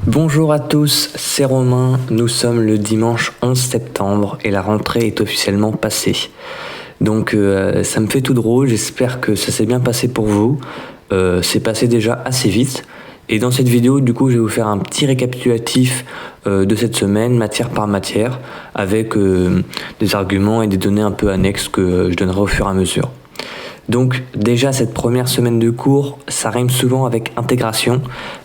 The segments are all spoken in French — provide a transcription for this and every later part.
Bonjour à tous, c'est Romain, nous sommes le dimanche 11 septembre et la rentrée est officiellement passée. Donc ça me fait tout drôle, j'espère que ça s'est bien passé pour vous. C'est passé déjà assez vite. Et dans cette vidéo, du coup, je vais vous faire un petit récapitulatif de cette semaine, matière par matière, avec des arguments et des données un peu annexes que je donnerai au fur et à mesure. Donc déjà, cette première semaine de cours, ça rime souvent avec intégration.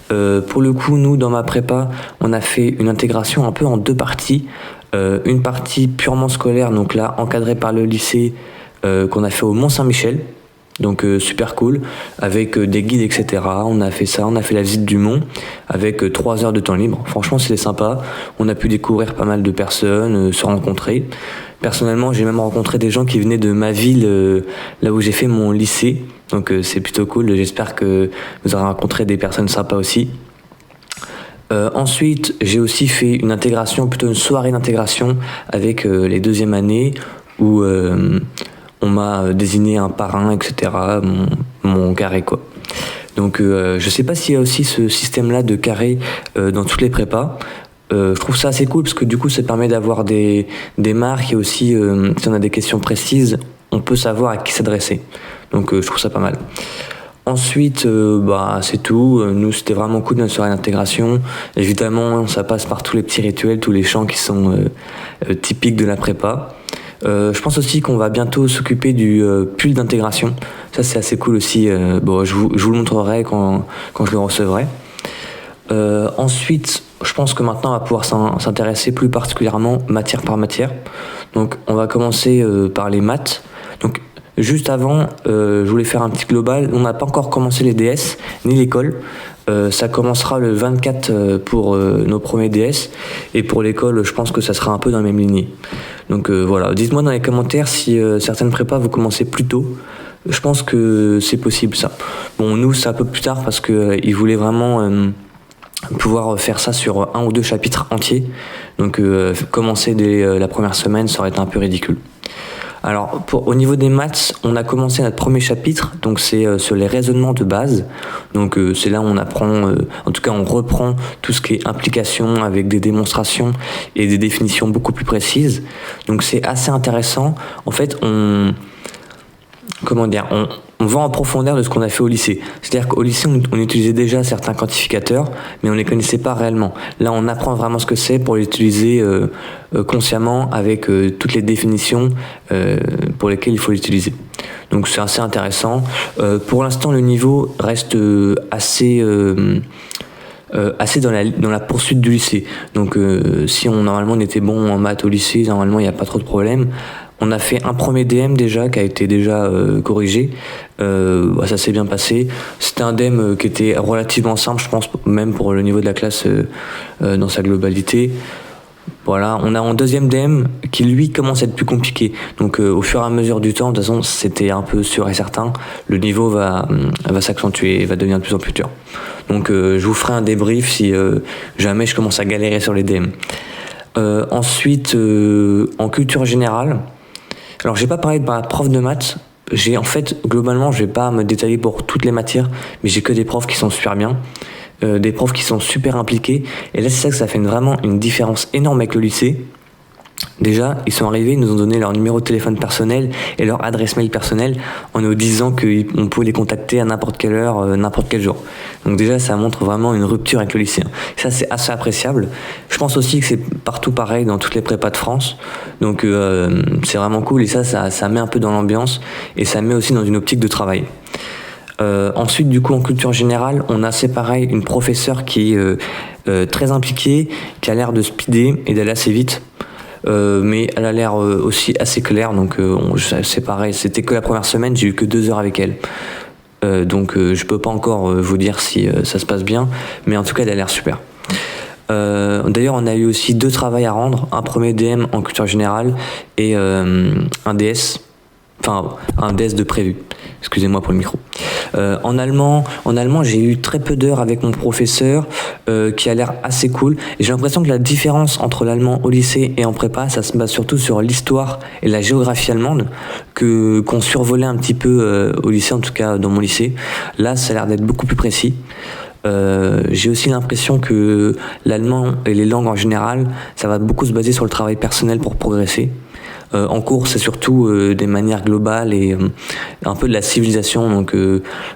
Pour le coup, nous, dans ma prépa, on a fait une intégration un peu en deux parties. Une partie purement scolaire, donc là, encadrée par le lycée, qu'on a fait au Mont-Saint-Michel. Donc super cool, avec des guides, etc. On a fait ça, on a fait la visite du Mont, avec 3 heures de temps libre. Franchement, c'était sympa. On a pu découvrir pas mal de personnes, se rencontrer. Personnellement, j'ai même rencontré des gens qui venaient de ma ville, là où j'ai fait mon lycée. Donc c'est plutôt cool. J'espère que vous aurez rencontré des personnes sympas aussi. Ensuite, j'ai aussi fait une intégration, plutôt une soirée d'intégration avec les deuxièmes années où on m'a désigné un parrain, etc. Mon carré, quoi. Donc je sais pas s'il y a aussi ce système-là de carré dans toutes les prépas. Je trouve ça assez cool parce que du coup ça permet d'avoir des marques et aussi si on a des questions précises, on peut savoir à qui s'adresser. Donc je trouve ça pas mal. Ensuite, c'est tout. Nous, c'était vraiment cool notre soirée d'intégration. Évidemment, ça passe par tous les petits rituels, tous les chants qui sont typiques de la prépa. Je pense aussi qu'on va bientôt s'occuper du pull d'intégration. Ça, c'est assez cool aussi. Je vous le montrerai quand je le recevrai. Ensuite, je pense que maintenant, on va pouvoir s'intéresser plus particulièrement matière par matière. Donc, on va commencer par les maths. Donc, juste avant, je voulais faire un petit global. On n'a pas encore commencé les DS, ni l'école. Ça commencera le 24 pour nos premiers DS. Et pour l'école, je pense que ça sera un peu dans la même lignée. Donc voilà, dites-moi dans les commentaires si certaines prépas vous commencez plus tôt. Je pense que c'est possible ça. Bon, nous, c'est un peu plus tard parce qu'ils voulaient vraiment pouvoir faire ça sur 1 ou 2 chapitres entiers. Donc commencer dès la première semaine, ça aurait été un peu ridicule. Alors, au niveau des maths, on a commencé notre premier chapitre, donc c'est sur les raisonnements de base. Donc c'est là où on apprend, en tout cas on reprend tout ce qui est implication avec des démonstrations et des définitions beaucoup plus précises. Donc c'est assez intéressant. En fait, on va en profondeur de ce qu'on a fait au lycée. C'est-à-dire qu'au lycée, on utilisait déjà certains quantificateurs, mais on ne les connaissait pas réellement. Là, on apprend vraiment ce que c'est pour l'utiliser consciemment avec toutes les définitions pour lesquelles il faut l'utiliser. Donc c'est assez intéressant. Pour l'instant, le niveau reste assez dans la poursuite du lycée. Donc si normalement on était bon en maths au lycée, normalement il n'y a pas trop de problèmes. On a fait un premier DM déjà qui a été déjà corrigé. Ça s'est bien passé. C'était un DM qui était relativement simple, je pense, même pour le niveau de la classe dans sa globalité. Voilà, on a un deuxième DM qui lui commence à être plus compliqué. Donc au fur et à mesure du temps, de toute façon, c'était un peu sûr et certain. Le niveau va s'accentuer et va devenir de plus en plus dur. Donc je vous ferai un débrief si jamais je commence à galérer sur les DM. Ensuite, en culture générale, alors j'ai pas parlé de ma prof de maths. Globalement, je vais pas me détailler pour toutes les matières, mais j'ai que des profs qui sont super bien, des profs qui sont super impliqués. Et là, c'est ça que ça fait vraiment une différence énorme avec le lycée. Déjà, ils sont arrivés, ils nous ont donné leur numéro de téléphone personnel et leur adresse mail personnelle en nous disant qu'on pouvait les contacter à n'importe quelle heure, n'importe quel jour. Donc déjà, ça montre vraiment une rupture avec le lycée. Ça, c'est assez appréciable. Je pense aussi que c'est partout pareil dans toutes les prépas de France. Donc c'est vraiment cool et ça met un peu dans l'ambiance et ça met aussi dans une optique de travail. Ensuite, du coup, en culture générale, on a c'est pareil une professeure qui est très impliquée, qui a l'air de speeder et d'aller assez vite. Mais elle a l'air aussi assez claire, donc c'est pareil, c'était que la première semaine, j'ai eu que 2 heures avec elle. Donc je peux pas encore vous dire si ça se passe bien, mais en tout cas elle a l'air super. D'ailleurs on a eu aussi 2 travails à rendre, un premier DM en culture générale et un DS de prévu. Excusez-moi pour le micro. En allemand, j'ai eu très peu d'heures avec mon professeur qui a l'air assez cool. Et j'ai l'impression que la différence entre l'allemand au lycée et en prépa, ça se base surtout sur l'histoire et la géographie allemande qu'on survolait un petit peu au lycée, en tout cas dans mon lycée. Là, ça a l'air d'être beaucoup plus précis. J'ai aussi l'impression que l'allemand et les langues en général, ça va beaucoup se baser sur le travail personnel pour progresser. En cours, c'est surtout des manières globales et un peu de la civilisation, donc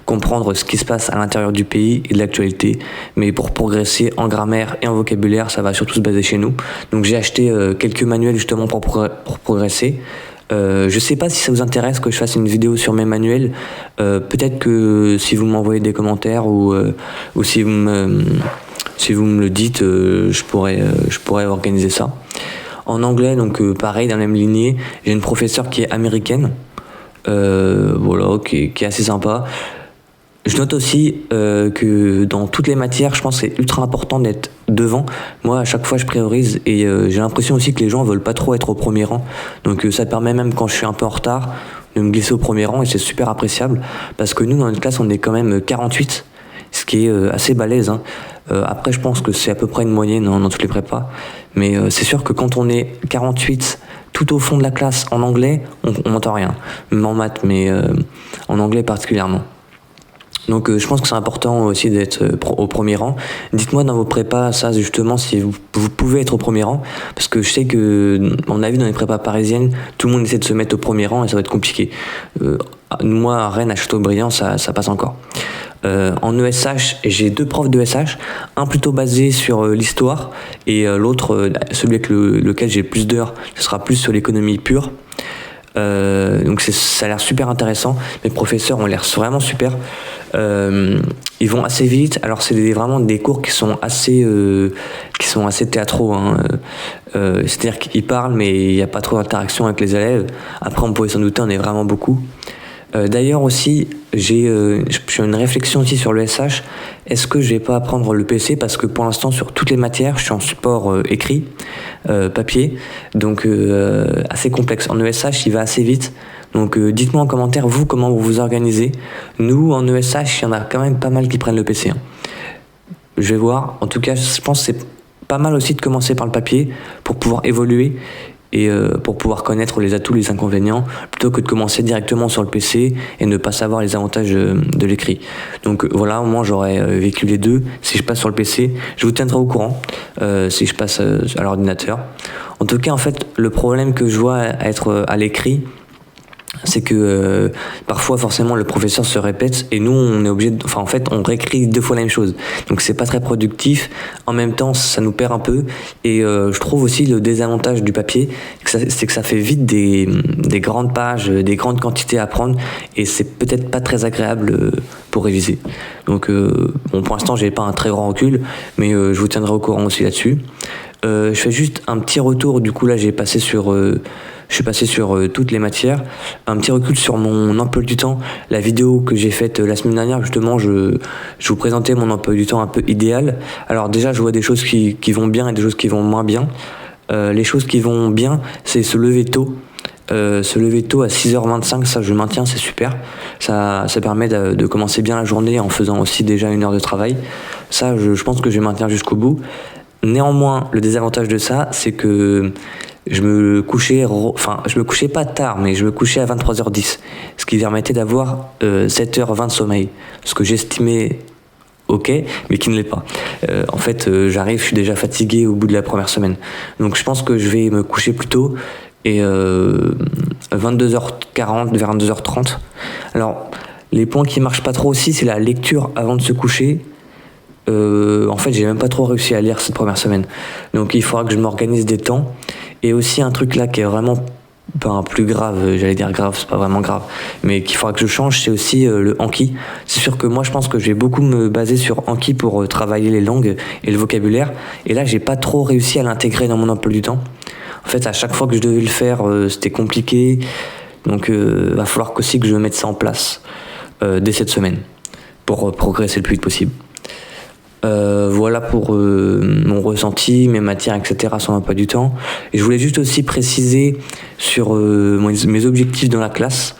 comprendre ce qui se passe à l'intérieur du pays et de l'actualité. Mais pour progresser en grammaire et en vocabulaire, ça va surtout se baser chez nous. Donc j'ai acheté quelques manuels justement pour progresser. Je sais pas si ça vous intéresse que je fasse une vidéo sur mes manuels. Peut-être que si vous m'envoyez des commentaires ou si vous me le dites, je pourrais organiser ça. En anglais, donc pareil, dans la même lignée, j'ai une professeure qui est américaine, voilà, qui est assez sympa. Je note aussi que dans toutes les matières, je pense que c'est ultra important d'être devant. Moi, à chaque fois, je priorise et j'ai l'impression aussi que les gens veulent pas trop être au premier rang. Donc ça permet même quand je suis un peu en retard de me glisser au premier rang et c'est super appréciable parce que nous, dans notre classe, on est quand même 48, ce qui est assez balèze, hein. Après, je pense que c'est à peu près une moyenne dans toutes les prépas. Mais c'est sûr que quand on est 48 tout au fond de la classe en anglais, on n'entend rien. Même en maths, mais en anglais particulièrement. Donc je pense que c'est important aussi d'être au premier rang. Dites-moi dans vos prépas ça justement si vous pouvez être au premier rang, parce que je sais que on a vu dans les prépas parisiennes, tout le monde essaie de se mettre au premier rang et ça va être compliqué. Moi à Rennes, à Châteaubriand, ça passe encore. En ESH, j'ai 2 profs de ESH, un plutôt basé sur l'histoire et l'autre, celui avec lequel j'ai le plus d'heures, ce sera plus sur l'économie pure. Donc ça a l'air super intéressant. Mes professeurs ont l'air vraiment super. Ils vont assez vite. Alors c'est vraiment des cours qui sont assez théâtraux, hein. C'est-à-dire qu'ils parlent mais il n'y a pas trop d'interaction avec les élèves. Après on pourrait s'en douter, on est vraiment beaucoup. D'ailleurs aussi, j'ai une réflexion aussi sur le SH. Est-ce que je vais pas apprendre le PC parce que pour l'instant sur toutes les matières, je suis en support écrit, papier, donc assez complexe. En ESH, il va assez vite. Donc dites-moi en commentaire vous comment vous vous organisez. Nous en ESH, il y en a quand même pas mal qui prennent le PC, hein. Je vais voir. En tout cas, je pense que c'est pas mal aussi de commencer par le papier pour pouvoir évoluer. Et pour pouvoir connaître les atouts, les inconvénients, plutôt que de commencer directement sur le PC et ne pas savoir les avantages de l'écrit. Donc voilà, au moins j'aurais vécu les deux. Si je passe sur le PC, je vous tiendrai au courant si je passe à l'ordinateur. En tout cas, en fait, le problème que je vois à être à l'écrit, c'est que parfois forcément le professeur se répète et nous on est obligé en fait on réécrit 2 fois la même chose, donc c'est pas très productif. En même temps ça nous perd un peu et je trouve aussi le désavantage du papier c'est que ça fait vite des grandes pages, des grandes quantités à prendre et c'est peut-être pas très agréable pour réviser. Donc bon, pour l'instant j'ai pas un très grand recul mais je vous tiendrai au courant aussi là-dessus. Je fais juste un petit retour, du coup là je suis passé sur toutes les matières. Un petit recul sur mon emploi du temps. La vidéo que j'ai faite la semaine dernière, justement, je vous présentais mon emploi du temps un peu idéal. Alors déjà, je vois des choses qui vont bien et des choses qui vont moins bien. Les choses qui vont bien, c'est se lever tôt. Se lever tôt à 6h25, ça je maintiens, c'est super. Ça permet de commencer bien la journée en faisant aussi déjà 1 heure de travail. Ça, je pense que je vais maintenir jusqu'au bout. Néanmoins, le désavantage de ça, c'est que je me couchais pas tard, mais je me couchais à 23h10, ce qui permettait d'avoir 7h20 de sommeil, ce que j'estimais ok, mais qui ne l'est pas. En fait, je suis déjà fatigué au bout de la première semaine. Donc je pense que je vais me coucher plus tôt, et 22h40 vers 22h30. Alors, les points qui marchent pas trop aussi, c'est la lecture avant de se coucher. En fait, j'ai même pas trop réussi à lire cette première semaine. Donc il faudra que je m'organise des temps. Et aussi un truc là qui est vraiment plus grave, j'allais dire grave, c'est pas vraiment grave, mais qu'il faudra que je change, c'est aussi le Anki. C'est sûr que moi je pense que je vais beaucoup me baser sur Anki pour travailler les langues et le vocabulaire. Et là j'ai pas trop réussi à l'intégrer dans mon emploi du temps. En fait, à chaque fois que je devais le faire, c'était compliqué. Donc va falloir aussi que je mette ça en place dès cette semaine pour progresser le plus vite possible. Voilà pour mon ressenti, mes matières, etc. sur l'emploi du temps. Et je voulais juste aussi préciser sur mes objectifs dans la classe.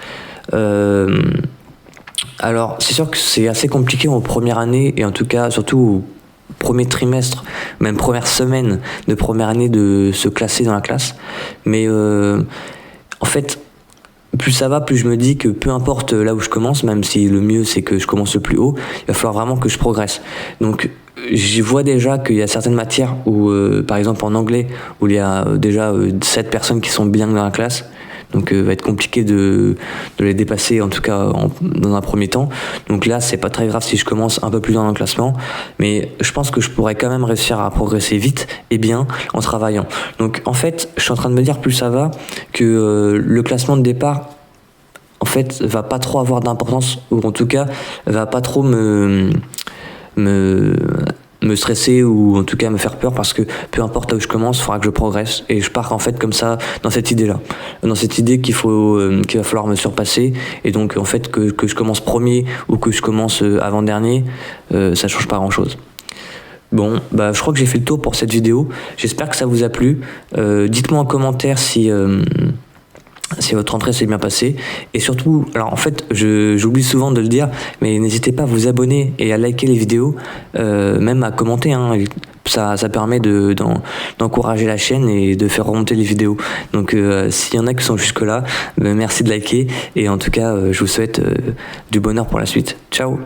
Alors, c'est sûr que c'est assez compliqué en première année, et en tout cas, surtout au premier trimestre, même première semaine de première année, de se classer dans la classe. Mais en fait, plus ça va, plus je me dis que peu importe là où je commence, même si le mieux c'est que je commence le plus haut, il va falloir vraiment que je progresse. Donc j'y vois déjà qu'il y a certaines matières où, par exemple en anglais, où il y a déjà 7 personnes qui sont bilingues dans la classe. Donc va être compliqué de les dépasser, en tout cas dans un premier temps. Donc là, c'est pas très grave si je commence un peu plus dans le classement, mais je pense que je pourrais quand même réussir à progresser vite et bien en travaillant. Donc en fait, je suis en train de me dire, plus ça va, que le classement de départ, en fait, va pas trop avoir d'importance, ou en tout cas, va pas trop me, me stresser ou en tout cas me faire peur, parce que peu importe là où je commence, il faudra que je progresse, et je pars en fait comme ça dans cette idée-là, dans cette idée qu'il va falloir me surpasser, et donc en fait que je commence premier ou que je commence avant-dernier, ça change pas grand-chose. Bon, bah je crois que j'ai fait le tour pour cette vidéo. J'espère que ça vous a plu. Dites-moi en commentaire si votre rentrée s'est bien passée. Et surtout, alors en fait, j'oublie souvent de le dire, mais n'hésitez pas à vous abonner et à liker les vidéos, même à commenter, hein. Ça permet d'encourager la chaîne et de faire remonter les vidéos. Donc s'il y en a qui sont jusque-là, merci de liker. Et en tout cas, je vous souhaite du bonheur pour la suite. Ciao!